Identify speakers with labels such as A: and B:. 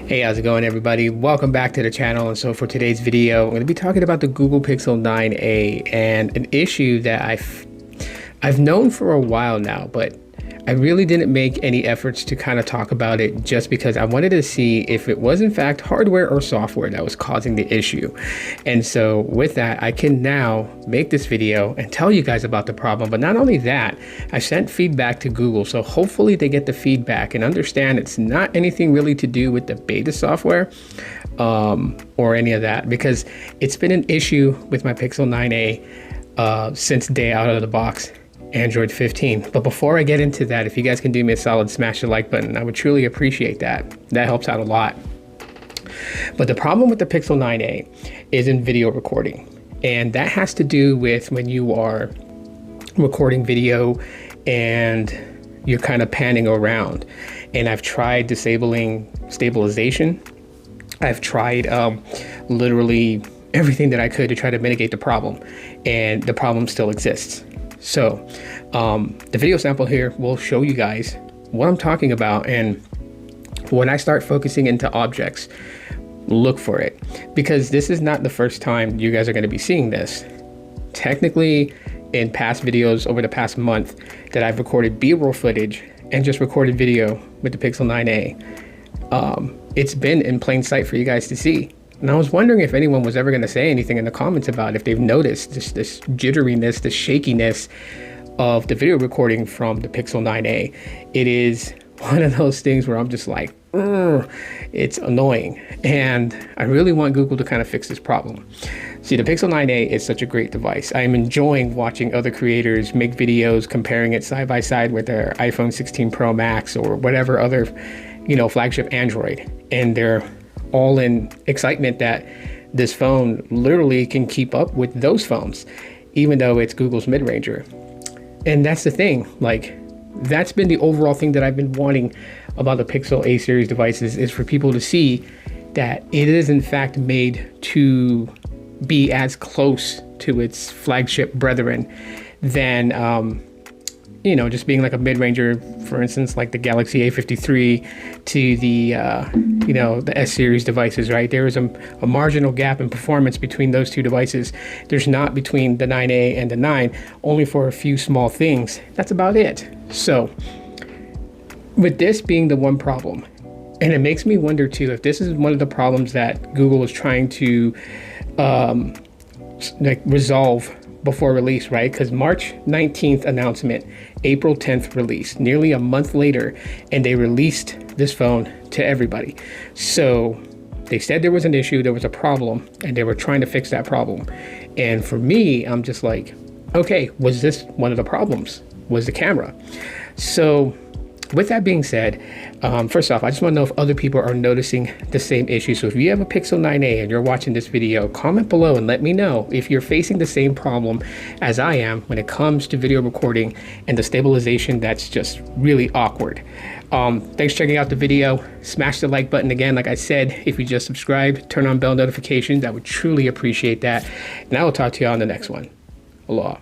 A: Hey, how's it going, everybody? Welcome back to the channel. And so for today's video, I'm going to be talking about the Google Pixel 9a and an issue that I've known for a while now, but I really didn't make any efforts to kind of talk about it just because I wanted to see if it was in fact hardware or software that was causing the issue. And so with that, I can now make this video and tell you guys about the problem. But not only that, I sent feedback to Google. So hopefully they get the feedback and understand it's not anything really to do with the beta software or any of that, because it's been an issue with my Pixel 9a since day out of the box. Android 15. But before I get into that, if you guys can do me a solid, smash the like button. I would truly appreciate that. That helps out a lot. But the problem with the Pixel 9a is in video recording. And that has to do with when you are recording video and you're kind of panning around. And I've tried disabling stabilization. I've tried literally everything that I could to try to mitigate the problem. And the problem still exists. So the video sample here will show you guys what I'm talking about. And when I start focusing into objects, look for it, because this is not the first time you guys are going to be seeing this. Technically, in past videos over the past month that I've recorded B-roll footage and just recorded video with the Pixel 9a, it's been in plain sight for you guys to see. And I was wondering if anyone was ever going to say anything in the comments about if they've noticed this jitteriness, this shakiness of the video recording from the Pixel 9a. It is one of those things where I'm just like, it's annoying. And I really want Google to kind of fix this problem. See, the Pixel 9a is such a great device. I'm enjoying watching other creators make videos comparing it side by side with their iPhone 16 Pro Max or whatever other, flagship Android. And they're all in excitement that this phone literally can keep up with those phones, even though it's Google's mid-ranger. And that's the thing, like, that's been the overall thing that I've been wanting about the Pixel A series devices, is for people to see that it is in fact made to be as close to its flagship brethren than just being like a mid-ranger, for instance, like the Galaxy A53 to the the S series devices, right? There is a marginal gap in performance between those two devices. There's not between the 9a and the 9, only for a few small things. That's about it. So with this being the one problem, and it makes me wonder too, if this is one of the problems that Google is trying to resolve before release, right? Because March 19th announcement, April 10th release, nearly a month later, and they released this phone to everybody. So they said there was an issue, there was a problem, and they were trying to fix that problem. And for me, I'm just like, okay, was this one of the problems? Was the camera? So with that being said, first off, I just want to know if other people are noticing the same issue. So if you have a Pixel 9a and you're watching this video, comment below and let me know if you're facing the same problem as I am when it comes to video recording and the stabilization that's just really awkward. Thanks for checking out the video. Smash the like button again. Like I said, if you just subscribe, turn on bell notifications. I would truly appreciate that. And I will talk to you on the next one. Aloha.